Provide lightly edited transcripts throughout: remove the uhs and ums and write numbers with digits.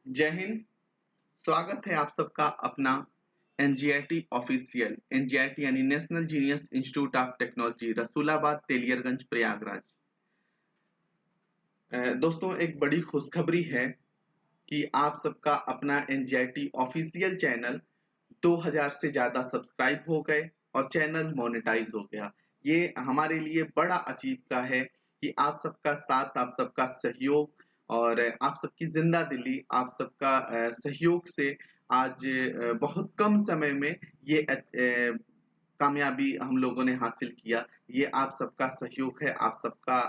जय हिंद। स्वागत है आप सबका अपना एनजीआईटी ऑफिशियल एनजीआईटी यानी national genius institute of technology Rasulabad Teliarganj Prayagraj. दोस्तों, एक बड़ी खुशखबरी है कि आप सबका अपना एनजीआईटी ऑफिशियल चैनल 2000 से ज्यादा सब्सक्राइब हो गए और चैनल मोनेटाइज हो गया। ये हमारे लिए बड़ा अचीव का है कि आप सबका साथ, आप सबका सहयोग और आप सबकी जिंदा दिली, आप सबका सहयोग से आज बहुत कम समय में ये कामयाबी हम लोगों ने हासिल किया। ये आप सबका सहयोग है, आप सबका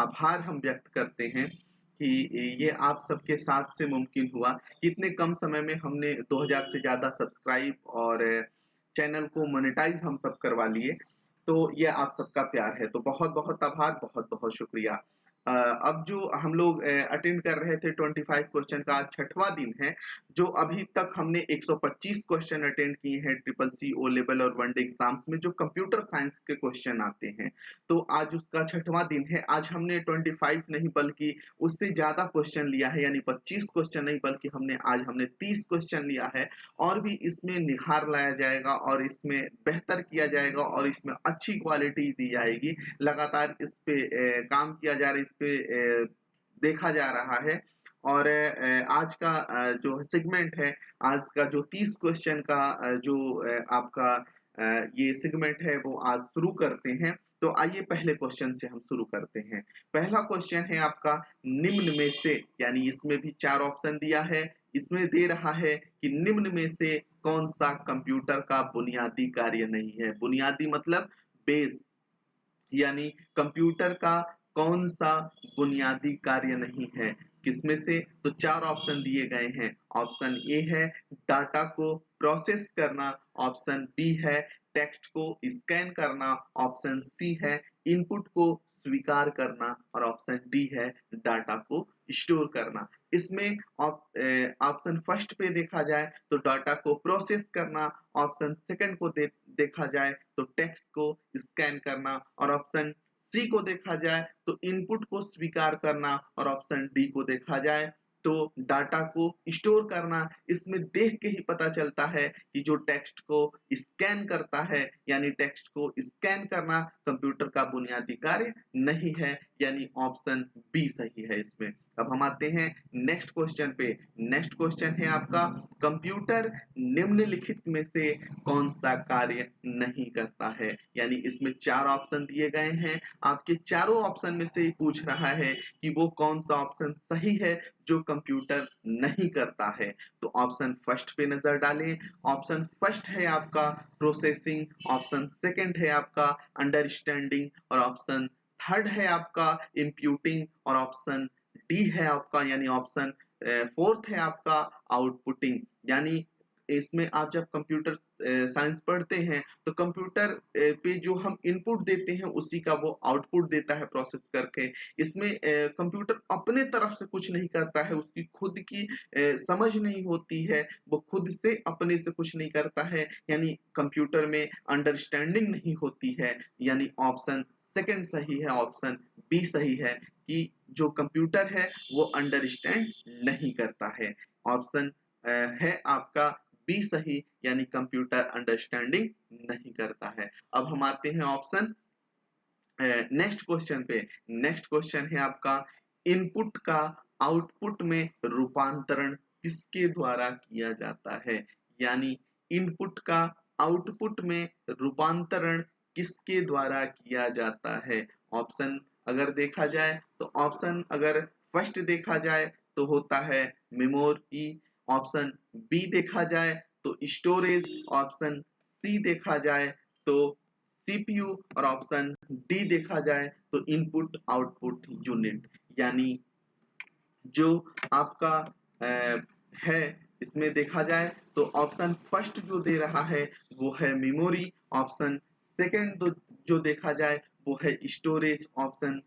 आभार हम व्यक्त करते हैं कि ये आप सबके साथ से मुमकिन हुआ। इतने कम समय में हमने 2000 से ज्यादा सब्सक्राइब और चैनल को मोनेटाइज हम सब करवा लिए। तो ये आप सबका प्यार है, तो बहुत बहुत आभार, बहुत बहुत शुक्रिया। अब जो हम लोग अटेंड कर रहे थे 25 क्वेश्चन का, आज छठवां दिन है। जो अभी तक हमने 125 क्वेश्चन अटेंड किए हैं ट्रिपल सी, ओ लेवल और वनडे एग्जाम्स में जो कंप्यूटर साइंस के क्वेश्चन आते हैं, तो आज उसका छठवां दिन है। आज हमने 25 नहीं बल्कि उससे ज्यादा क्वेश्चन लिया है, यानी 25 क्वेश्चन नहीं बल्कि हमने 30 क्वेश्चन लिया है। और भी इसमें निखार लाया जाएगा और इसमें बेहतर किया जाएगा और इसमें अच्छी क्वालिटी दी जाएगी। लगातार इस पे काम किया जा रहा है, इस पे देखा जा रहा है। और आज का जो सेगमेंट है, आज का जो 30 क्वेश्चन का जो आपका ये सेगमेंट है वो आज शुरू करते हैं। तो आइए पहले क्वेश्चन से हम शुरू करते हैं। पहला क्वेश्चन है आपका, निम्न में से, यानी इसमें भी 4 ऑप्शन दिया है। इसमें दे रहा है कि निम्न में से कौन सा कंप्यूटर का बुनियादी कार्य नहीं है। बुनियादी मतलब बेस, यानी कंप्यूटर का कौन सा बुनियादी कार्य नहीं है। किसमें से? तो 4 ऑप्शन दिए गए हैं। ऑप्शन ए है डाटा को प्रोसेस करना, ऑप्शन बी है टेक्स्ट को स्कैन करना, ऑप्शन सी है इनपुट को स्वीकार करना और ऑप्शन डी है डाटा को स्टोर करना। इसमें ऑप्शन फर्स्ट पे देखा जाए तो डाटा को प्रोसेस करना, ऑप्शन सेकंड को देखा जाए तो टेक्स्ट को स्कैन करना और ऑप्शन सी को देखा जाए तो इनपुट को स्वीकार करना और ऑप्शन डी को देखा जाए तो डाटा को स्टोर करना। इसमें देख के ही पता चलता है कि जो टेक्स्ट को स्कैन करता है, यानी टेक्स्ट को स्कैन करना कंप्यूटर का बुनियादी कार्य नहीं है, यानी ऑप्शन बी सही है इसमें। अब हम आते हैं नेक्स्ट क्वेश्चन पे। नेक्स्ट क्वेश्चन है आपका, कंप्यूटर निम्नलिखित में से कौन सा कार्य नहीं करता है। यानी इसमें 4 ऑप्शन दिए गए हैं, आपके चारों ऑप्शन में से ही पूछ रहा है कि वो कौन सा ऑप्शन सही है जो कंप्यूटर नहीं करता है। तो ऑप्शन फर्स्ट पे नजर डालें। ऑप्शन फर्स्ट है आपका प्रोसेसिंग, ऑप्शन सेकंड है आपका अंडरस्टैंडिंग और ऑप्शन थर्ड है आपका इंप्यूटिंग और ऑप्शन डी है आपका, यानी ऑप्शन फोर्थ है आपका आउटपुटिंग। यानी इसमें आप जब कंप्यूटर साइंस पढ़ते हैं तो कंप्यूटर पे जो हम इनपुट देते हैं उसी का वो आउटपुट देता है प्रोसेस करके। इसमें कंप्यूटर अपने तरफ से कुछ नहीं करता है, उसकी खुद की समझ नहीं होती है, वो खुद से अपने से कुछ नहीं करता है, यानी कंप्यूटर में अंडरस्टैंडिंग नहीं होती है। यानी ऑप्शन सेकंड सही है, ऑप्शन बी सही है कि जो कंप्यूटर है वो अंडरस्टैंड नहीं करता है। ऑप्शन है आपका बी सही, यानी कंप्यूटर अंडरस्टैंडिंग नहीं करता है। अब हम आते हैं ऑप्शन नेक्स्ट क्वेश्चन पे। नेक्स्ट क्वेश्चन है आपका, इनपुट का आउटपुट में रूपांतरण किसके द्वारा किया जाता है। यानी इनपुट का आउटपुट में रूपांतरण किसके द्वारा किया जाता है। ऑप्शन अगर देखा जाए तो ऑप्शन अगर फर्स्ट देखा जाए तो होता है मेमोरी, ऑप्शन बी देखा जाए तो स्टोरेज, ऑप्शन सी देखा जाए तो सीपीयू और ऑप्शन डी देखा जाए तो इनपुट आउटपुट यूनिट। यानी जो आपका है इसमें देखा जाए तो ऑप्शन फर्स्ट जो दे रहा है वो है मेमोरी, ऑप्शन सेकंड जो देखा जाए वो है स्टोरेज, ऑप्शन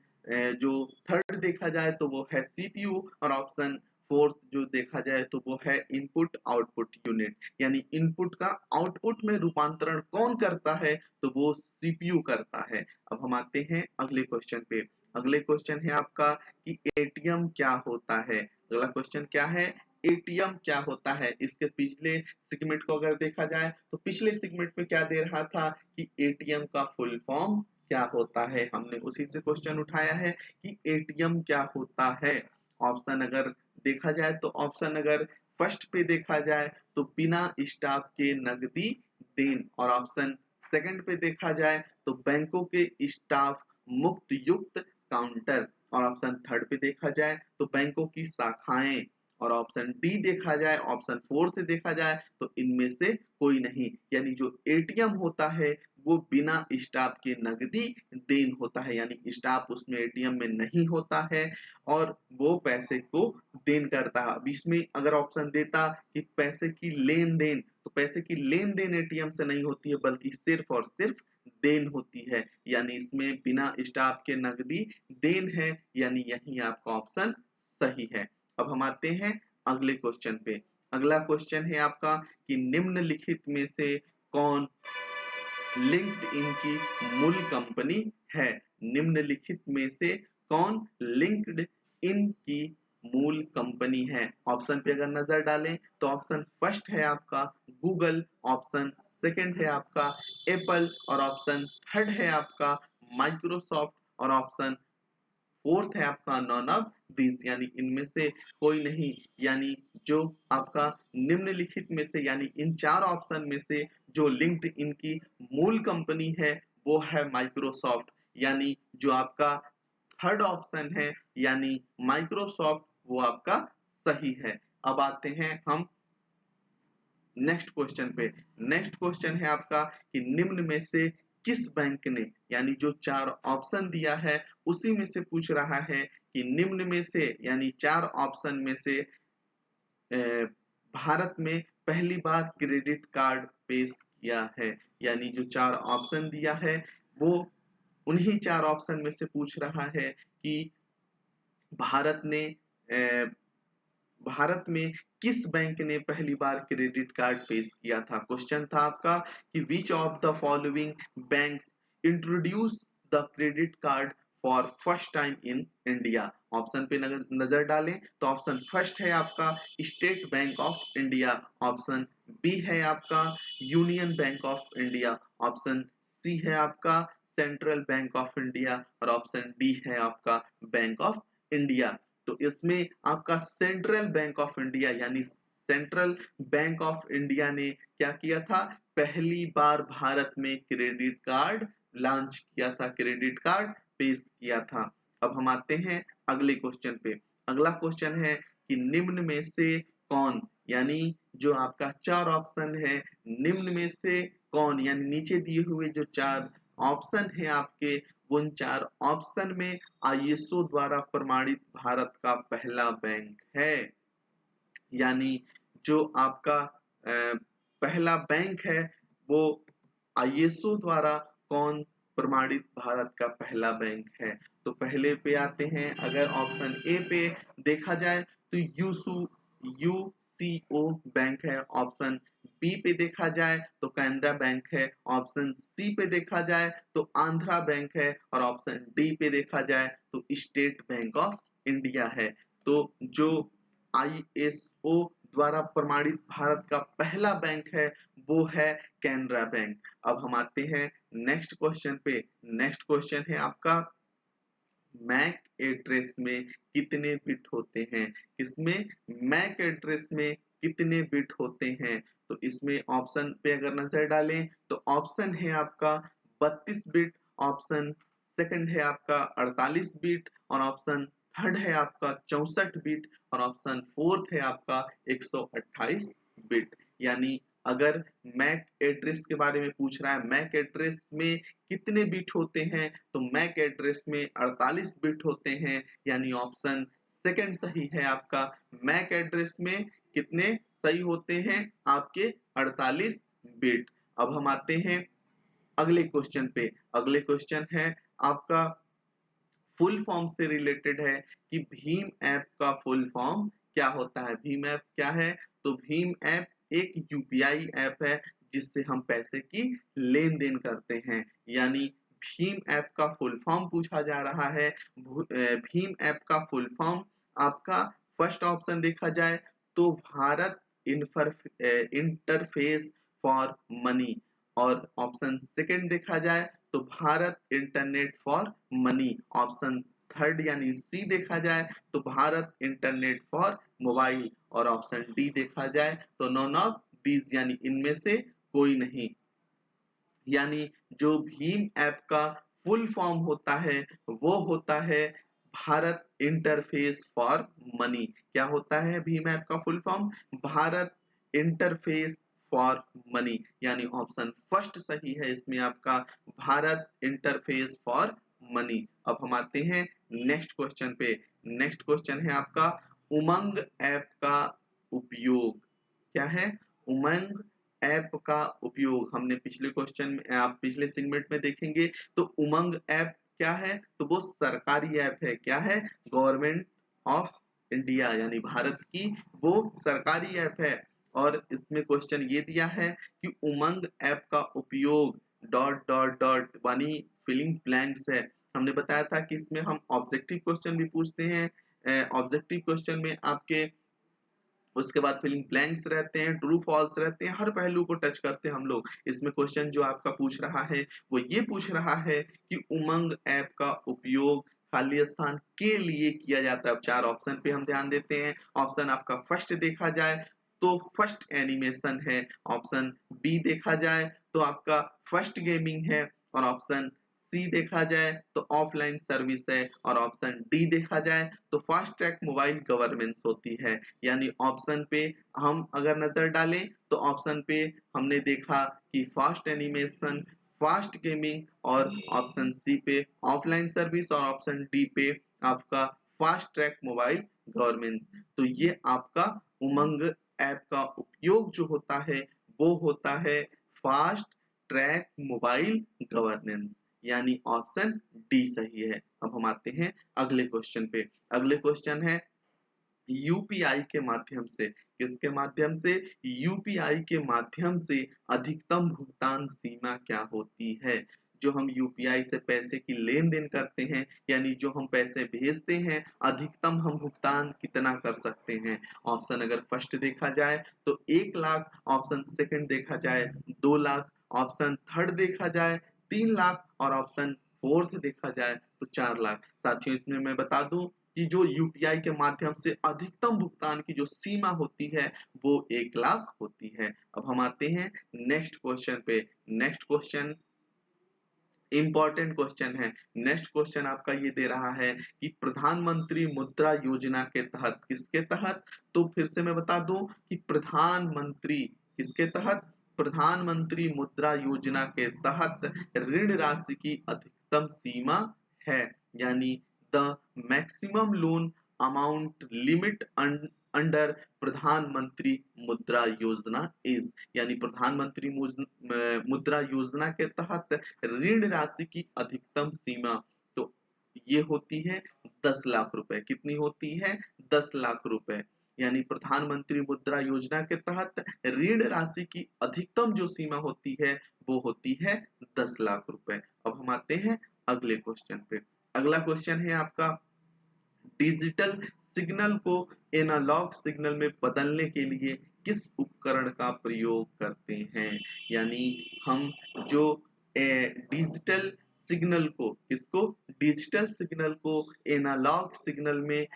जो थर्ड देखा जाए तो वो है सीपीयू और ऑप्शन फोर्थ जो देखा जाए तो वो है इनपुट आउटपुट यूनिट। यानी इनपुट का आउटपुट में रूपांतरण कौन करता है, तो वो सीपीयू करता है। अब हम आते हैं अगले क्वेश्चन पे। अगले क्वेश्चन है आपका कि एटीएम क्या होता है। अगला क्वेश्चन क्या है, एटीएम क्या होता है। इसके पिछले सेगमेंट को अगर देखा जाए तो पिछले सेगमेंट में क्या दे रहा था कि एटीएम का फुल फॉर्म क्या होता है, हमने उसी से क्वेश्चन उठाया है कि एटीएम क्या होता है। ऑप्शन अगर देखा जाए तो ऑप्शन अगर फर्स्ट पे देखा जाए तो बिना स्टाफ के नकदी देन, और ऑप्शन सेकंड पे देखा जाए तो बैंकों के स्टाफ मुक्त युक्त काउंटर, और ऑप्शन थर्ड पे देखा जाए तो बैंकों की शाखाएं, और ऑप्शन डी देखा जाए, ऑप्शन फोर्थ देखा जाए तो इनमें से कोई नहीं। यानी जो एटीएम होता है वो बिना स्टाफ के नकदी देन होता है, यानी स्टाफ उसमें एटीएम में नहीं होता है और वो पैसे को देन करता है। अब इसमें अगर ऑप्शन देता कि पैसे की लेन देन, तो पैसे की लेन देन एटीएम से नहीं होती है बल्कि सिर्फ और सिर्फ देन होती है, यानी इसमें बिना स्टाफ के नकदी देन है, यानी यही आपका ऑप्शन सही है। अब हम आते हैं अगले क्वेश्चन पे। अगला क्वेश्चन है आपका कि निम्नलिखित में से कौन लिंक्डइन की मूल कंपनी है। निम्नलिखित में से कौन लिंक्डइन की मूल कंपनी है। ऑप्शन पे अगर नजर डालें तो ऑप्शन फर्स्ट है आपका गूगल, ऑप्शन सेकंड है आपका एप्पल, और ऑप्शन थर्ड है आपका माइक्रोसॉफ्ट, और ऑप्शन फोर्थ है आपका नॉन ऑफ दिस, यानी इनमें से कोई नहीं। यानी जो आपका निम्नलिखित में से यानी इन चार ऑप्शन में से जो लिंक्डइन की मूल कंपनी है वो है माइक्रोसॉफ्ट, यानी जो आपका थर्ड ऑप्शन है यानी माइक्रोसॉफ्ट वो आपका सही है। अब आते हैं हम नेक्स्ट क्वेश्चन पे। नेक्स्ट क्वेश्चन है आपका कि निम्न में से किस बैंक ने, यानी जो चार ऑप्शन दिया है उसी में से पूछ रहा है कि निम्न में से यानी चार ऑप्शन में से भारत में पहली बार क्रेडिट कार्ड पेश किया है। यानी जो चार ऑप्शन दिया है वो उन्हीं चार ऑप्शन में से पूछ रहा है कि भारत ने भारत में किस बैंक ने पहली बार क्रेडिट कार्ड पेश किया था। क्वेश्चन था आपका कि which of the following banks introduce the credit card for first time in India. Option पे नजर डालें तो ऑप्शन फर्स्ट है आपका State Bank of India, option B है आपका Union Bank of India, option C है आपका सेंट्रल बैंक ऑफ इंडिया, और ऑप्शन डी है आपका बैंक ऑफ इंडिया। तो इसमें आपका सेंट्रल बैंक ऑफ इंडिया यानी सेंट्रल बैंक ऑफ इंडिया ने क्या किया था, पहली बार भारत में क्रेडिट कार्ड लॉन्च किया था, क्रेडिट कार्ड पेश किया था। अब हम आते हैं अगले क्वेश्चन पे। अगला क्वेश्चन है कि निम्न में से कौन, यानी जो आपका चार ऑप्शन है निम्न में से कौन, यानी नीचे दिए हुए जो चार ऑप्शन है आपके उन चार ऑप्शन में आईएसओ द्वारा प्रमाणित भारत का पहला बैंक है। यानी जो आपका पहला बैंक है वो आईएसओ द्वारा कौन प्रमाणित भारत का पहला बैंक है। तो पहले पे आते हैं, अगर ऑप्शन ए पे देखा जाए तो यूसीओ बैंक है, ऑप्शन बी पे देखा जाए तो कैनरा बैंक है, ऑप्शन सी पे देखा जाए तो आंध्रा बैंक है, और ऑप्शन डी पे देखा जाए तो स्टेट बैंक ऑफ इंडिया है। तो जो आईएसओ द्वारा प्रमाणित भारत का पहला बैंक है वो है कैनरा बैंक। अब हम आते हैं नेक्स्ट क्वेश्चन पे। नेक्स्ट क्वेश्चन है आपका मैक एड्रेस में कितने बिट होते हैं। इसमें मैक एड्रेस में कितने बिट होते हैं। तो इसमें ऑप्शन पे अगर नजर डालें तो ऑप्शन है आपका 32 बिट, ऑप्शन सेकंड है आपका 48 बिट, और ऑप्शन थर्ड है आपका 64 बिट, और ऑप्शन फोर्थ है आपका 128 बिट। यानी अगर मैक एड्रेस के बारे में पूछ रहा है मैक एड्रेस में कितने बिट होते हैं, तो मैक एड्रेस में 48 बिट होते हैं, यानी ऑप्शन सेकंड सही है आपका। मैक एड्रेस में कितने सही होते हैं आपके 48 बिट। अब हम आते हैं अगले क्वेश्चन पे। अगले क्वेश्चन है आपका फुल फॉर्म से रिलेटेड है कि भीम ऐप का फुल फॉर्म क्या होता है। भीम ऐप क्या है, तो भीम ऐप एक यूपीआई ऐप है जिससे हम पैसे की लेन देन करते हैं। यानी भीम ऐप का फुल फॉर्म पूछा जा रहा है। भीम ऐप का फुल फॉर्म आपका फर्स्ट ऑप्शन देखा जाए तो भारत इंटरफेस फॉर मनी, और ऑप्शन सेकंड देखा जाए तो Bharat internet for money, option third यानी सी देखा जाए तो भारत इंटरनेट फॉर मोबाइल, और ऑप्शन डी देखा जाए तो नॉन ऑफ दीज यानी इनमें से कोई नहीं। यानी जो भीम ऐप का फुल फॉर्म होता है वो होता है भारत इंटरफेस फॉर मनी। क्या होता है भीम ऐप का full form? Bharat interface for money, यानी ऑप्शन फर्स्ट सही है इसमें आपका, भारत इंटरफेस फॉर मनी। अब हम आते हैं नेक्स्ट क्वेश्चन पे। नेक्स्ट क्वेश्चन है आपका उमंग ऐप का उपयोग। क्या है? उमंग ऐप का उपयोग। हमने पिछले क्वेश्चन में, आप पिछले सेगमेंट में देखेंगे तो उमंग ऐप क्या है? तो वो सरकारी ऐप है। क्या है? गवर्नमेंट ऑफ इंडिया यानी भारत की वो सरकारी ऐप है। और इसमें क्वेश्चन ये दिया है कि उमंग ऐप का उपयोग डॉट डॉट डॉट यानी फिलिंग्स ब्लैंक्स है। हमने बताया था कि इसमें हम ऑब्जेक्टिव क्वेश्चन भी पूछते हैं। ऑब्जेक्टिव क्वेश्चन में आपके उसके बाद फिलिंग ब्लैंक्स रहते हैं, ट्रू फॉल्स रहते हैं, हर पहलू को टच करते हैं हम लोग। इसमें क्वेश्चन जो आपका पूछ रहा है वो ये पूछ रहा है कि उमंग ऐप का उपयोग खाली स्थान के लिए किया जाता है। अब चार ऑप्शन पे हम ध्यान देते हैं। ऑप्शन आपका फर्स्ट देखा जाए तो फर्स्ट एनिमेशन है, ऑप्शन बी देखा जाए तो आपका फर्स्ट गेमिंग है, और ऑप्शन सी देखा जाए तो ऑफलाइन सर्विस है, और ऑप्शन डी देखा जाए तो फास्ट ट्रैक मोबाइल गवर्नेंस होती है। यानी ऑप्शन पे हम अगर नजर डालें तो ऑप्शन पे हमने देखा कि फास्ट एनिमेशन, फास्ट गेमिंग, और ऑप्शन सी पे ऑफलाइन सर्विस, और ऑप्शन डी पे आपका फास्ट ट्रैक मोबाइल गवर्नेंस। तो ये आपका उमंग ऐप का उपयोग जो होता है वो होता है फास्ट ट्रैक मोबाइल गवर्नेंस, यानी ऑप्शन डी सही है। अब हम आते हैं अगले क्वेश्चन पे। अगले क्वेश्चन है यूपीआई के माध्यम से। किसके माध्यम से? यूपीआई के माध्यम से अधिकतम भुगतान सीमा क्या होती है? जो हम यूपीआई से पैसे की लेन देन करते हैं, यानी जो हम पैसे भेजते हैं, अधिकतम हम भुगतान कितना कर सकते हैं? ऑप्शन अगर फर्स्ट देखा जाए तो 1 लाख, ऑप्शन सेकंड देखा जाए 2 लाख, ऑप्शन थर्ड देखा जाए 3 लाख, और ऑप्शन फोर्थ देखा जाए तो 4 लाख। साथियों इसमें मैं बता दूं कि जो यूपीआई के माध्यम से अधिकतम भुगतान की जो सीमा होती है वो 1 लाख होती है। अब हम आते हैं नेक्स्ट क्वेश्चन पे। नेक्स्ट क्वेश्चन इंपॉर्टेंट क्वेश्चन है। नेक्स्ट क्वेश्चन आपका ये दे रहा है कि प्रधानमंत्री मुद्रा योजना के तहत, किसके तहत? तो फिर से मैं बता दूं कि प्रधानमंत्री किसके तहत? प्रधानमंत्री मुद्रा योजना के तहत ऋण राशि की अधिकतम सीमा है, यानी the maximum loan amount limit under प्रधानमंत्री मुद्रा योजना इज, यानी प्रधानमंत्री मुद्रा योजना के तहत ऋण राशि की अधिकतम सीमा तो ये होती है 10 लाख रुपए। कितनी होती है? 10 लाख रुपए। यानी प्रधानमंत्री मुद्रा योजना के तहत ऋण राशि की अधिकतम जो सीमा होती है वो होती है 10 लाख रुपए। अब हम आते हैं अगले क्वेश्चन पे। अगला क्वेश्चन है आपका डिजिटल सिग्नल को एनालॉग सिग्नल में बदलने के लिए किस उपकरण का प्रयोग करते हैं? यानी हम जो डिजिटल सिग्नल को, किसको? डिजिटल सिग्नल को एनालॉग सिग्नल में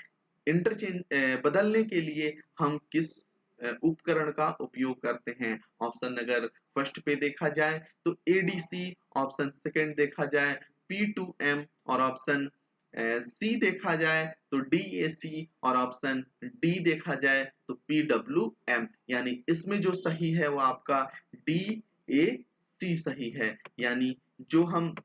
इंटरचेंज बदलने के लिए हम किस उपकरण का उपयोग करते हैं? ऑप्शन अगर फर्स्ट पे देखा जाए तो एडीसी, ऑप्शन सेकंड देखा जाए P2M, और ऑप्शन सी देखा जाए तो डीएसी, और ऑप्शन डी देखा जाए तो PWM। यानी इसमें जो सही है वो आपका DAC सही है। यानी जो हम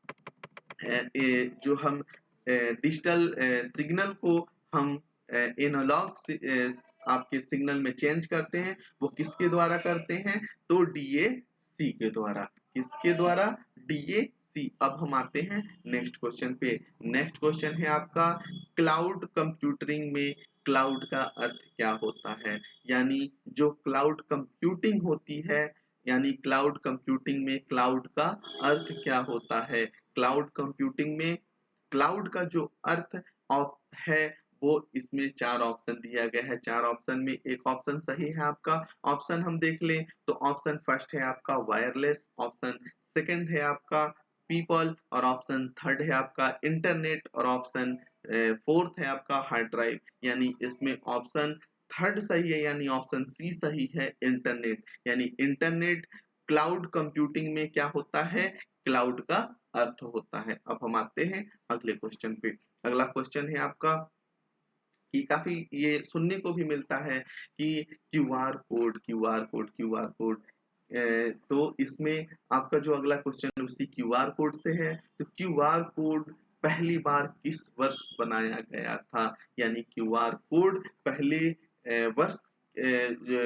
डिजिटल सिग्नल को हम एनालॉग आपके सिग्नल में चेंज करते हैं वो किसके द्वारा करते हैं? तो डीएसी के द्वारा। किसके द्वारा? डीएसी। अब हम आते हैं नेक्स्ट क्वेश्चन पे। नेक्स्ट क्वेश्चन है आपका क्लाउड कंप्यूटिंग में क्लाउड का अर्थ क्या होता है? यानी जो क्लाउड कंप्यूटिंग होती है, यानी क्लाउड कंप्यूटिंग में क्लाउड का अर्थ क्या होता है? क्लाउड कंप्यूटिंग में क्लाउड का जो अर्थ है वो इसमें 4 ऑप्शन दिया गया है। 4 ऑप्शन में एक ऑप्शन सही है आपका। ऑप्शन हम देख लें तो ऑप्शन फर्स्ट है आपका वायरलेस, ऑप्शन सेकंड है आपका पीपल और ऑप्शन थर्ड है आपका इंटरनेट और ऑप्शन फोर्थ है आपका हार्ड ड्राइव। यानी इसमें ऑप्शन थर्ड सही है यानी ऑप्शन सी सही है इंटरनेट। यानी इंटरनेट क्लाउड कंप्यूटिंग में क्या होता है? क्लाउड का अर्थ होता है। अब हम आते हैं अगले क्वेश्चन पे। अगला क्वेश्चन है आपका कि काफी ये सुनने को भी मिलता है कि क्यूआर कोड। तो इसमें आपका जो अगला क्वेश्चन उसी क्यूआर कोड से है। तो क्यूआर कोड पहली बार किस वर्ष बनाया गया था? यानी क्यूआर कोड पहले वर्ष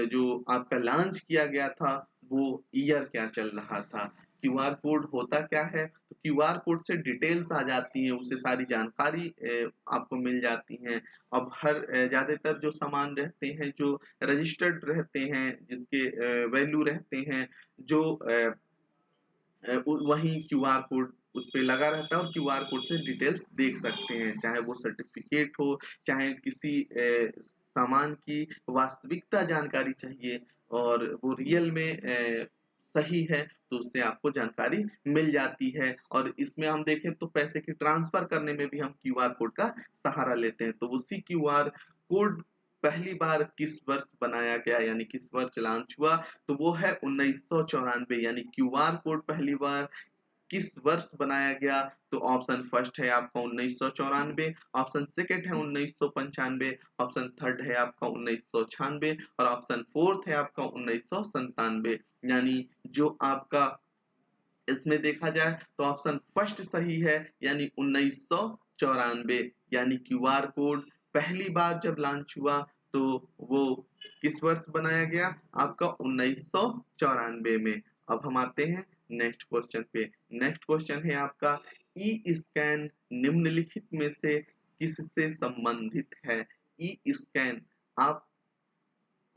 जो आपका लॉन्च किया गया था वो ईयर क्या चल रहा था? क्यूआर कोड होता क्या है? तो क्यूआर कोड से डिटेल्स आ जाती हैं, उससे सारी जानकारी आपको मिल जाती हैं। अब हर ज़्यादातर जो सामान रहते हैं, जो रजिस्टर्ड रहते हैं, जिसके वैल्यू रहते हैं, जो वहीं क्यूआर कोड उस पे लगा रहता है और क्यूआर कोड से डिटेल्स देख सकते हैं। चाहे वो सर्टिफिकेट हो, चाहे किसी सामान की वास्तविकता जानकारी चाहिए और वो रियल में सही है तो उससे आपको जानकारी मिल जाती है। और इसमें हम देखें तो पैसे की ट्रांसफर करने में भी हम क्यूआर कोड का सहारा लेते हैं। तो उसी क्यूआर कोड पहली बार किस वर्ष बनाया गया यानी किस वर्ष लॉन्च हुआ? तो वो है 1994। यानी क्यूआर कोड पहली बार किस वर्ष बनाया गया? तो ऑप्शन फर्स्ट है आपका 1994, ऑप्शन सेकंड है 1995, ऑप्शन थर्ड है आपका 1996 और ऑप्शन फोर्थ है आपका 1997। यानी जो आपका इसमें देखा जाए तो ऑप्शन फर्स्ट सही है यानी 1994। यानी क्यूआर कोड पहली बार जब लॉन्च हुआ तो वो किस वर्ष बनाया गया? आपका 1994 में। अब हम आते हैं नेक्स्ट क्वेश्चन पे। नेक्स्ट क्वेश्चन है आपका ई स्कैन निम्नलिखित में से किससे संबंधित है? ई स्कैन आप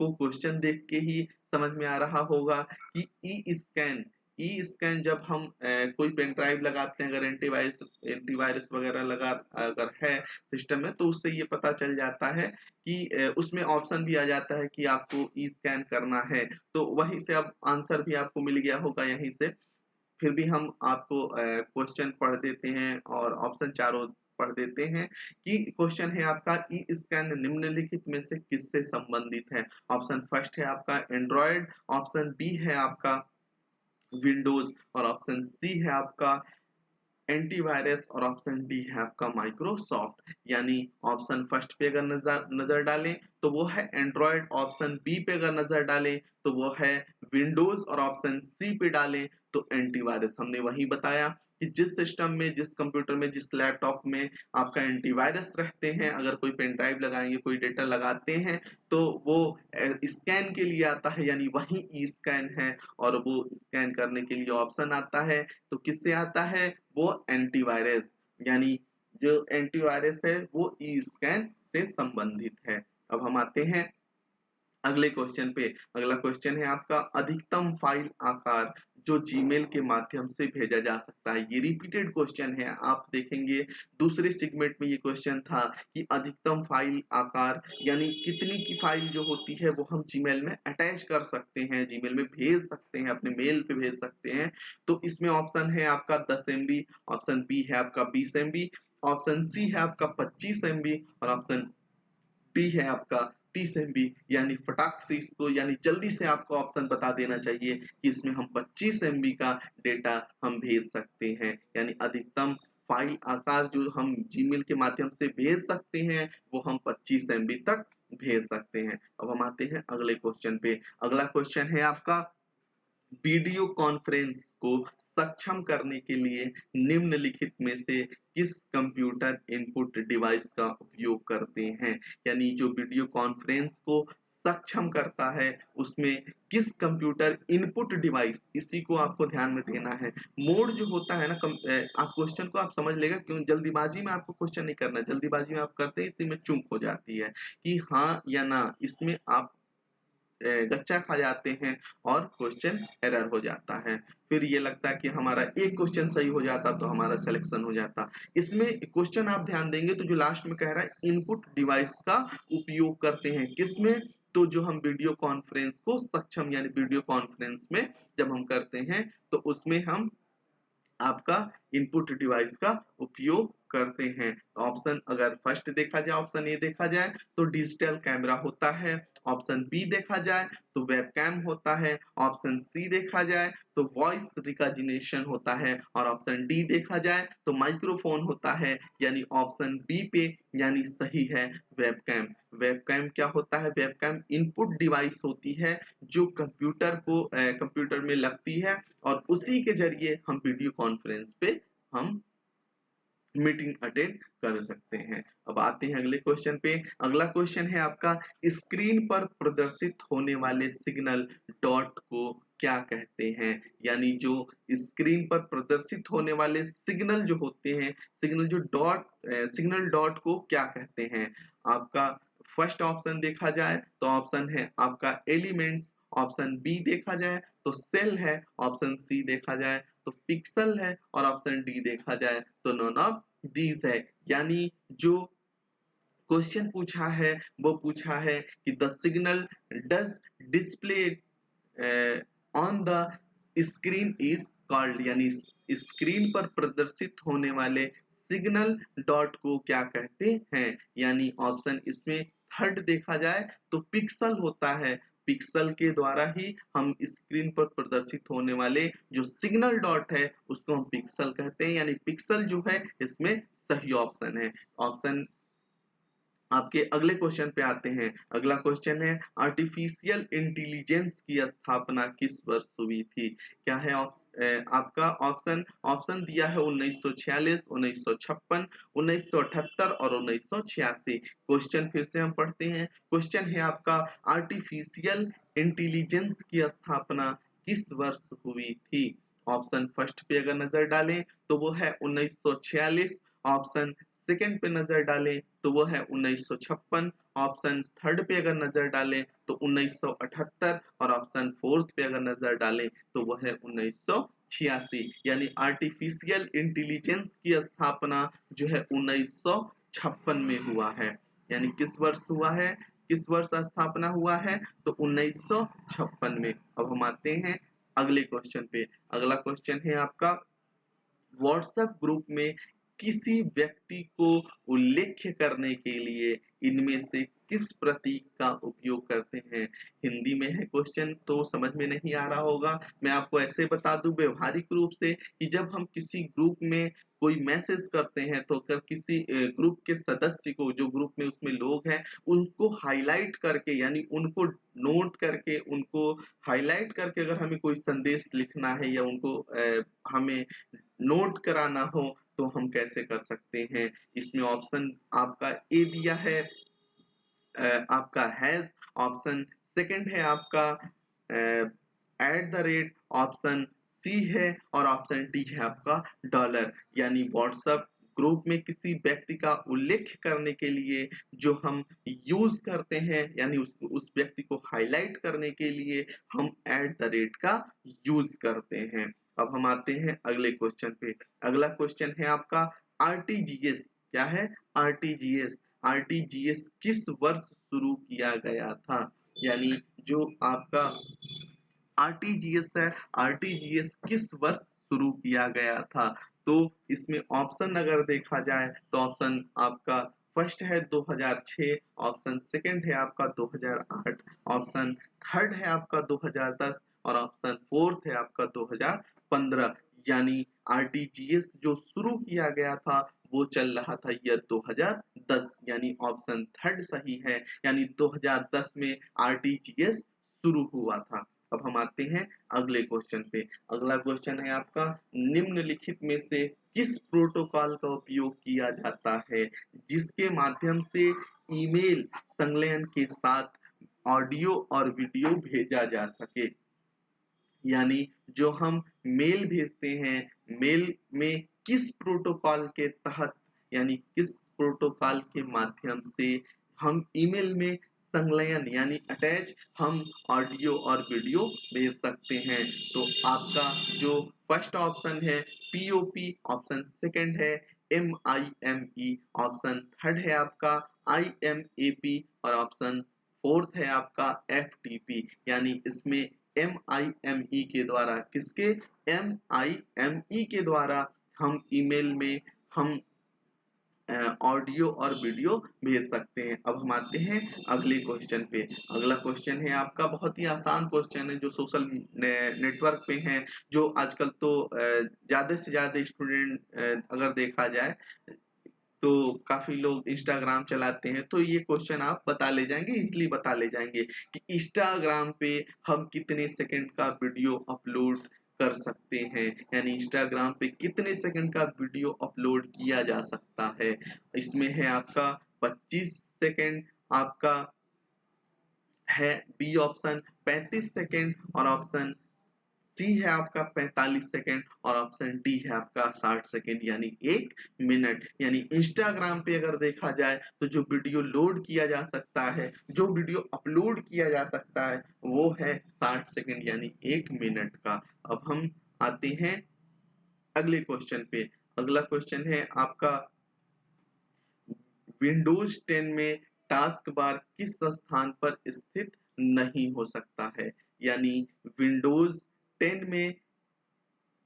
को क्वेश्चन देख के ही समझ में आ रहा होगा कि ई स्कैन जब हम कोई पेन ड्राइव लगाते हैं, अगर एंटीवायरस वगैरह लगा अगर है सिस्टम में तो उससे ये पता चल जाता है कि उसमें ऑप्शन भी आ जाता है कि आपको ई स्कैन करना है। तो वहीं से अब आंसर भी आपको मिल गया होगा यहीं से। फिर भी हम आपको क्वेश्चन पढ़ देते हैं और ऑप्शन चारों पढ़ देते हैं कि क्वेश्चन है आपका ई स्कैन निम्नलिखित में से किससे संबंधित है? ऑप्शन फर्स्ट है आपका एंड्रॉयड, ऑप्शन बी है आपका विंडोज और ऑप्शन सी है आपका एंटीवायरस और ऑप्शन डी है आपका माइक्रोसॉफ्ट। यानी ऑप्शन फर्स्ट पे अगर नजर नजर डालें तो वो है एंड्रॉयड, ऑप्शन बी पे अगर नजर डालें तो वो है विंडोज और ऑप्शन सी पे डालें तो एंटीवायरस। हमने वही बताया कि जिस सिस्टम में, जिस कंप्यूटर में, जिस लैपटॉप में आपका एंटीवायरस रहते हैं, अगर कोई पेन ड्राइव लगाएंगे, कोई डेटा लगाते हैं तो वो स्कैन के लिए आता है यानी वही ई स्कैन है। और वो स्कैन करने के लिए ऑप्शन आता है तो किससे आता है? वो एंटीवायरस। यानी जो एंटीवायरस है वो ई स्कैन से संबंधित है। अब हम आते हैं अगले क्वेश्चन पे। अगला क्वेश्चन है आपका अधिकतम फाइल आकार जो जीमेल के माध्यम से भेजा जा सकता है। ये रिपीटेड क्वेश्चन है, आप देखेंगे दूसरे सेगमेंट में ये क्वेश्चन था कि अधिकतम फाइल आकार यानी कितनी की फाइल जो होती है वो हम जीमेल में अटैच कर सकते हैं, जीमेल में भेज सकते हैं, अपने मेल पे भेज सकते हैं। तो इसमें ऑप्शन है आपका 10 MB, ऑप्शन बी है आपका 20 MB, ऑप्शन सी है आपका 25 MB और ऑप्शन डी है आपका 30 MB। यानी फटाक से इसको यानी जल्दी से आपको ऑप्शन बता देना चाहिए कि इसमें हम 25 MB का डेटा हम भेज सकते हैं। यानी अधिकतम फाइल आकार जो हम जीमेल के माध्यम से भेज सकते हैं वो हम 25 MB तक भेज सकते हैं। अब हम आते हैं अगले क्वेश्चन पे। अगला क्वेश्चन है आपका वीडियो कॉन्फ्रेंस को सक्षम करने के लिए निम्नलिखित में से किस कंप्यूटर इनपुट डिवाइस का उपयोग करते हैं? यानी जो वीडियो कॉन्फ्रेंस को सक्षम करता है उसमें किस कंप्यूटर इनपुट डिवाइस, इसी को आपको ध्यान में देना है। मोड जो होता है ना आप क्वेश्चन को आप समझ लेगा, क्यों जल्दीबाजी में आपको क्वेश्चन नहीं करना, जल्दीबाजी में आप करते हैं इसी में चूक हो जाती है कि हाँ या ना। इसमें आप गच्चा खा जाते हैं और क्वेश्चन एरर हो जाता है। फिर ये लगता है कि हमारा एक क्वेश्चन सही हो जाता तो हमारा सिलेक्शन हो जाता। इसमें क्वेश्चन आप ध्यान देंगे तो जो लास्ट में कह रहा है इनपुट डिवाइस का उपयोग करते हैं किसमें, तो जो हम वीडियो कॉन्फ्रेंस को सक्षम यानी वीडियो कॉन्फ्रेंस में जब हम करते हैं तो उसमें हम आपका इनपुट डिवाइस का उपयोग करते हैं। ऑप्शन अगर फर्स्ट देखा जाए, ऑप्शन ए देखा जाए तो डिजिटल कैमरा होता है, ऑप्शन बी देखा जाए तो वेबकैम होता है, ऑप्शन सी देखा जाए तो वॉइस रिकॉग्निशन होता है और ऑप्शन डी देखा जाए तो माइक्रोफोन होता है। यानी ऑप्शन बी पे यानी सही है वेबकैम। वेबकैम क्या होता है? वेबकैम इनपुट डिवाइस होती है जो कंप्यूटर में लगती है और उसी के जरिए हम वीडियो कॉन्फ्रेंस पे हम मीटिंग अटेंड कर सकते हैं। अब आते हैं अगले क्वेश्चन पे। अगला क्वेश्चन है आपका, स्क्रीन पर प्रदर्शित होने वाले सिग्नल डॉट को क्या कहते हैं? यानी जो स्क्रीन पर प्रदर्शित होने वाले सिग्नल जो होते हैं, सिग्नल डॉट को क्या कहते हैं? आपका फर्स्ट ऑप्शन देखा जाए तो ऑप्शन है आपका एलिमेंट्स, ऑप्शन बी देखा जाए तो सेल है, ऑप्शन सी देखा जाए तो पिक्सल है और ऑप्शन डी देखा जाए तो नॉन ऑफ दीज है। यानी जो क्वेश्चन पूछा है वो पूछा है कि the signal does display on the screen is called, यानी स्क्रीन पर प्रदर्शित होने वाले सिग्नल डॉट को क्या कहते हैं? यानी ऑप्शन इसमें थर्ड देखा जाए तो पिक्सल होता है। पिक्सल के द्वारा ही हम स्क्रीन पर प्रदर्शित होने वाले जो सिग्नल डॉट है उसको हम पिक्सल कहते हैं। यानी पिक्सल जो है इसमें सही ऑप्शन है। ऑप्शन आपके अगले क्वेश्चन पे आते हैं। अगला क्वेश्चन है, आर्टिफिशियल इंटेलिजेंस की स्थापना किस वर्ष हुई थी? क्या है आपका ऑप्शन? ऑप्शन दिया है 1946, 1956, 1978 और 1986। क्वेश्चन फिर से हम पढ़ते हैं। क्वेश्चन है आपका, आर्टिफिशियल इंटेलिजेंस की स्थापना किस वर्ष हुई थी? ऑप्शन फर्स्ट पे अगर नजर डालें तो वो है 1946, ऑप्शन सेकंड पे नजर डालें तो वो है 1956, ऑप्शन थर्ड पे अगर नजर डालें तो 1978 और ऑप्शन फोर्थ पे अगर नजर डालें तो वो है 1986। यानी आर्टिफिशियल इंटेलिजेंस की स्थापना जो है 1956 में हुआ है। यानी किस वर्ष हुआ है? किस वर्ष स्थापना हुआ है? तो 1956 में। अब हम आते हैं अगले क्वेश्चन पे। अगला क्वेश्चन है आपका, व्हाट्सएप ग्रुप में किसी व्यक्ति को उल्लेख्य करने के लिए इनमें से किस प्रतीक का उपयोग करते हैं? हिंदी में है क्वेश्चन तो समझ में नहीं आ रहा होगा। मैं आपको ऐसे बता दूं व्यवहारिक रूप से कि जब हम किसी ग्रुप में कोई मैसेज करते हैं तो अगर किसी ग्रुप के सदस्य को, जो ग्रुप में उसमें लोग हैं, उनको हाईलाइट करके यानी उनको नोट करके, उनको हाईलाइट करके अगर हमें कोई संदेश लिखना है या उनको हमें नोट कराना हो तो हम कैसे कर सकते हैं? इसमें ऑप्शन आपका ए दिया है, आपका हैज, ऑप्शन सेकंड है आपका at the rate, option C है और ऑप्शन डी है आपका डॉलर। यानी व्हाट्सएप ग्रुप में किसी व्यक्ति का उल्लेख करने के लिए जो हम यूज करते हैं यानी उस व्यक्ति को हाईलाइट करने के लिए हम एट द रेट का यूज करते हैं। अब हम आते हैं अगले क्वेश्चन पे। अगला क्वेश्चन है आपका, आरटीजीएस क्या है? आरटीजीएस, आरटीजीएस किस वर्ष शुरू किया गया था? यानी जो आपका आरटीजीएस है, आरटीजीएस किस वर्ष शुरू किया गया था? तो इसमें ऑप्शन अगर देखा जाए तो ऑप्शन आपका फर्स्ट है 2006, ऑप्शन सेकंड है आपका 2008, ऑप्शन थर्ड है आपका 2010 और ऑप्शन फोर्थ है आपका 2015। यानी आरटीजीएस जो शुरू किया गया था वो चल रहा था ईयर 2010। यानी ऑप्शन थर्ड सही है। यानी 2010 में आरटीजीएस शुरू हुआ था। अब हम आते हैं अगले क्वेश्चन पे। अगला क्वेश्चन है आपका, निम्नलिखित में से किस प्रोटोकॉल का उपयोग किया जाता है जिसके माध्यम से ईमेल संलयन के साथ ऑडियो और वीडियो भेजा जा सके? यानी जो हम मेल भेजते हैं, मेल में किस प्रोटोकॉल के तहत यानी किस प्रोटोकॉल के माध्यम से हम ईमेल में संलयन यानी अटैच हम ऑडियो और वीडियो भेज सकते हैं। तो आपका जो फर्स्ट ऑप्शन है पीओपी, ऑप्शन सेकंड है एमआईएमई, ऑप्शन थर्ड है आपका आईएमएपी और ऑप्शन फोर्थ है आपका एफटीपी। यानी इसमें एमआईएमई के द्वारा किसके एमआईएमई के द्वारा हम ईमेल में हम ऑडियो और वीडियो भेज सकते हैं। अब हम आते हैं अगले क्वेश्चन पे। अगला क्वेश्चन है आपका बहुत ही आसान क्वेश्चन है जो सोशल नेटवर्क पे है, जो आजकल तो ज्यादा से ज्यादा स्टूडेंट अगर देखा जाए तो काफी लोग इंस्टाग्राम चलाते हैं, तो ये क्वेश्चन आप बता ले जाएंगे, इजीली बता ले जाएंगे कि इंस्टाग्राम पे हम कितने सेकंड का वीडियो अपलोड कर सकते हैं। यानी इंस्टाग्राम पे कितने सेकंड का वीडियो अपलोड किया जा सकता है। इसमें है आपका 25 सेकंड, आपका है बी ऑप्शन 35 सेकंड और ऑप्शन सी है आपका 45 सेकंड और ऑप्शन डी है आपका 60 सेकंड यानी 1 मिनट। यानी इंस्टाग्राम पे अगर देखा जाए तो जो वीडियो लोड किया जा सकता है, जो वीडियो अपलोड किया जा सकता है वो है 60 सेकंड यानी 1 मिनट का। अब हम आते हैं अगले क्वेश्चन पे। अगला क्वेश्चन है आपका विंडोज 10 में टास्क बार किस स्थान पर स्थित नहीं हो सकता है। यानी विंडोज 10 में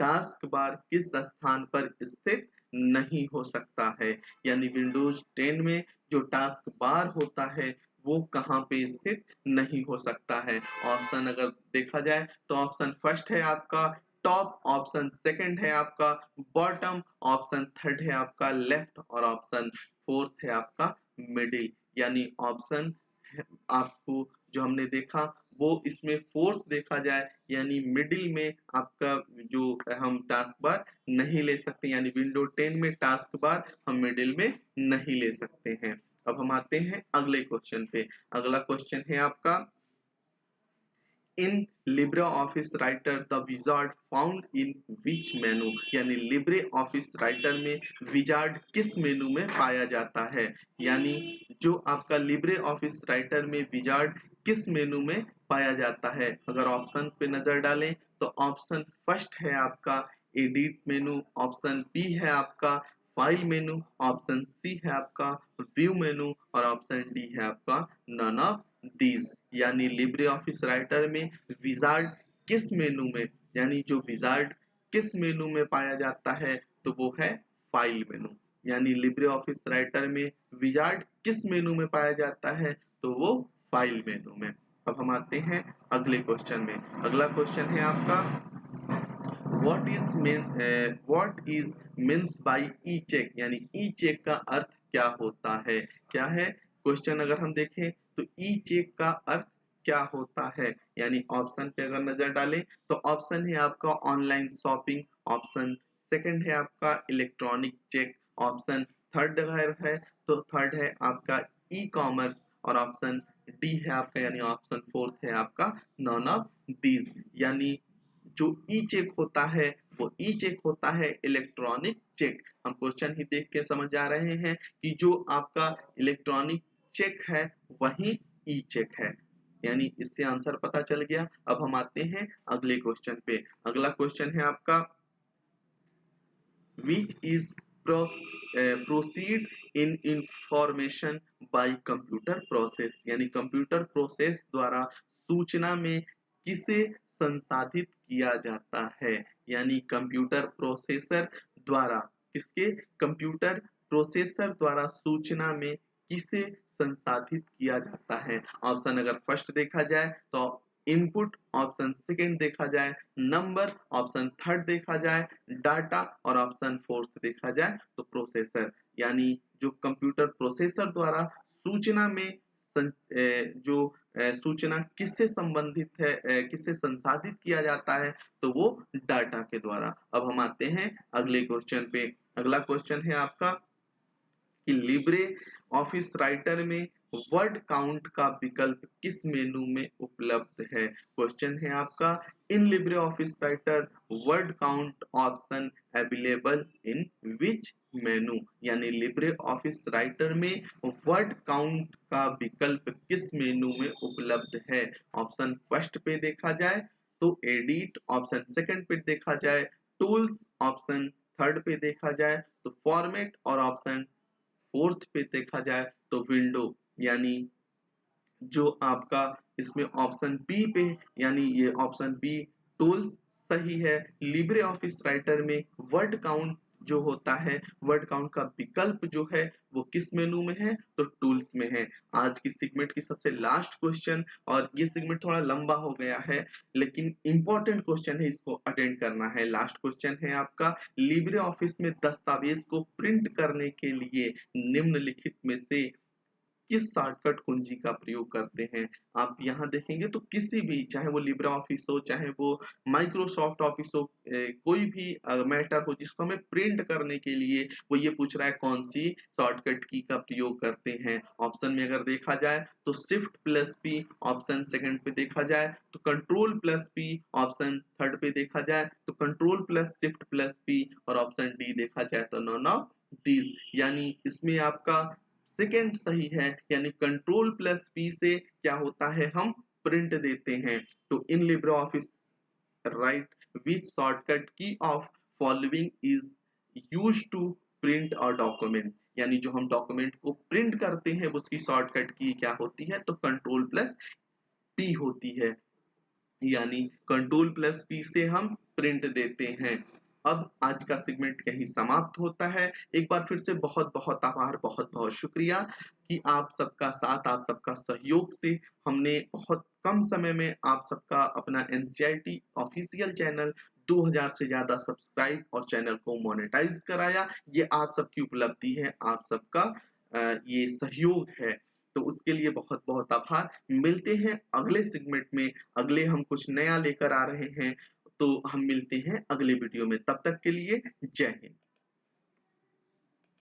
टास्क बार किस स्थान पर स्थित नहीं हो सकता है। यानी विंडोज 10 में जो टास्क बार होता है वो कहाँ पे स्थित नहीं हो सकता है। ऑप्शन अगर देखा जाए तो ऑप्शन फर्स्ट है आपका टॉप, ऑप्शन सेकंड है आपका बॉटम, ऑप्शन थर्ड है आपका लेफ्ट और ऑप्शन फोर्थ है आपका मिडिल। यानी ऑप्शन आपको जो हमने देखा वो इसमें फोर्थ देखा जाए यानी मिडिल में आपका जो हम टास्क बार नहीं ले सकते। यानी विंडो 10 में टास्क बार हम मिडिल में नहीं ले सकते हैं। अब हम आते हैं अगले क्वेश्चन पे। अगला क्वेश्चन है आपका इन Libre office writer the wizard found in विच मेनू। यानी लिब्रे ऑफिस राइटर में विजार्ड किस मेनू में पाया जाता है। यानी जो आपका लिब्रे ऑफिस राइटर में विजार्ड किस मेनू में पाया जाता है। अगर ऑप्शन पे नजर डालें तो ऑप्शन फर्स्ट है आपका एडिट मेनू, ऑप्शन बी है आपका फाइल मेनू, ऑप्शन सी है आपका व्यू मेनू और ऑप्शन डी है आपका नन ऑफ दीज। यानी लिब्रे ऑफिस राइटर में विजार्ड किस मेनू में, यानी जो विजार्ड किस मेनू में पाया जाता है तो वो है फाइल मेनू। यानी लिब्रे ऑफिस राइटर में विजार्ड किस मेनू में पाया जाता है तो वो फाइल मेनू में। अब हम आते हैं अगले क्वेश्चन में। अगला क्वेश्चन है आपका what is means by e cheque. यानी ई चेक का अर्थ क्या होता है। क्या है क्वेश्चन अगर हम देखें तो ई चेक का अर्थ क्या होता है। यानी ऑप्शन पे अगर नजर डालें तो ऑप्शन है आपका ऑनलाइन शॉपिंग, ऑप्शन सेकंड है आपका इलेक्ट्रॉनिक चेक, ऑप्शन थर्ड है तो थर्ड है आपका ई कॉमर्स और ऑप्शन डी है आपका यानी ऑप्शन फोर्थ है आपका नॉन ऑफ दीज। यानी जो ई चेक होता है वो ई चेक होता है इलेक्ट्रॉनिक चेक। हम क्वेश्चन ही देख के समझ जा रहे हैं कि जो आपका इलेक्ट्रॉनिक चेक है वही ई चेक है। यानी इससे आंसर पता चल गया। अब हम आते हैं अगले क्वेश्चन पे। अगला क्वेश्चन है आपका which is proceed in information by computer process। यानी कंप्यूटर प्रोसेस द्वारा सूचना में किसे संसाधित किया जाता है। यानी कंप्यूटर प्रोसेसर द्वारा किसके कंप्यूटर प्रोसेसर द्वारा सूचना में किसे संसाधित किया जाता है। ऑप्शन अगर फर्स्ट देखा जाए तो इनपुट, ऑप्शन सेकंड देखा जाए नंबर, ऑप्शन थर्ड देखा जाए डाटा और ऑप्शन फोर्थ देखा जाए तो प्रोसेसर। यानी जो कंप्यूटर प्रोसेसर द्वारा सूचना में जो सूचना किससे संबंधित है, किससे संसाधित किया जाता है तो वो डाटा के द्वारा। अब हम आते हैं अगले क्वेश्चन पे। अगला क्वेश्चन है आपका कि लिब्रे ऑफिस राइटर में वर्ड काउंट का विकल्प किस मेनू में उपलब्ध है? क्वेश्चन है आपका, इन Libre office writer word count option available in विच मेनू? यानी लिब्रे ऑफिस राइटर में वर्ड काउंट का विकल्प किस मेनू में उपलब्ध है? ऑप्शन फर्स्ट पे देखा जाए तो एडिट, ऑप्शन सेकंड पे देखा जाए टूल्स, ऑप्शन थर्ड पे देखा जाए तो फॉर्मेट, और ऑप्शन फोर्थ पे देखा जाए तो विंडो। यानी जो आपका इसमें ऑप्शन बी पे, यानी ये ऑप्शन बी टूल्स सही है। लिब्रे ऑफिस राइटर में वर्ड काउंट जो होता है, वर्ड काउंट का विकल्प जो है वो किस मेनू में है? तो टूल्स में है। आज की सेगमेंट की सबसे लास्ट क्वेश्चन, और ये सेगमेंट थोड़ा लंबा हो गया है लेकिन इंपॉर्टेंट क्वेश्चन है, इसको अटेंड करना है। लास्ट क्वेश्चन है आपका, लिब्रे ऑफिस में दस्तावेज को प्रिंट करने के लिए निम्नलिखित में से किस शॉर्टकट कुंजी का प्रयोग करते हैं? आप यहाँ देखेंगे तो किसी भी, चाहे वो लिब्रे ऑफिस हो, चाहे वो माइक्रोसॉफ्ट ऑफिस हो, कोई भी मैटर हो जिसको हमें प्रिंट करने के लिए वो ये पूछ रहा है कौन सी शॉर्टकट की का प्रयोग करते हैं। ऑप्शन में अगर देखा जाए तो shift plus P, option second पे देखा जाए तो control plus P, option third पे देखा जाए तो control plus shift plus P, और ऑप्शन डी देखा जाए तो नॉन ऑफ दीज। यानी इसमें आपका सेकेंड सही है, यानी कंट्रोल प्लस पी से क्या होता है, हम प्रिंट देते हैं। तो in LibreOffice Writer which shortcut key of following is use to print or document? यानी जो हम डॉक्यूमेंट को प्रिंट करते हैं उसकी शॉर्टकट की क्या होती है? तो कंट्रोल प्लस पी होती है। यानी कंट्रोल प्लस पी से हम प्रिंट देते हैं। अब आज का सेगमेंट यही समाप्त होता है। एक बार फिर से बहुत बहुत आभार, बहुत बहुत शुक्रिया कि आप सबका साथ, आप सबका सहयोग से हमने बहुत कम समय में आप सबका अपना एनसीईआरटी ऑफिशियल चैनल 2000 से ज्यादा सब्सक्राइब और चैनल को मोनेटाइज कराया। ये आप सबकी उपलब्धि है, आप सबका ये सहयोग है। तो उसके लिए बहुत बहुत आभार। मिलते हैं अगले सेगमेंट में, अगले हम कुछ नया लेकर आ रहे हैं। तो हम मिलते हैं अगले वीडियो में, तब तक के लिए जय हिंद।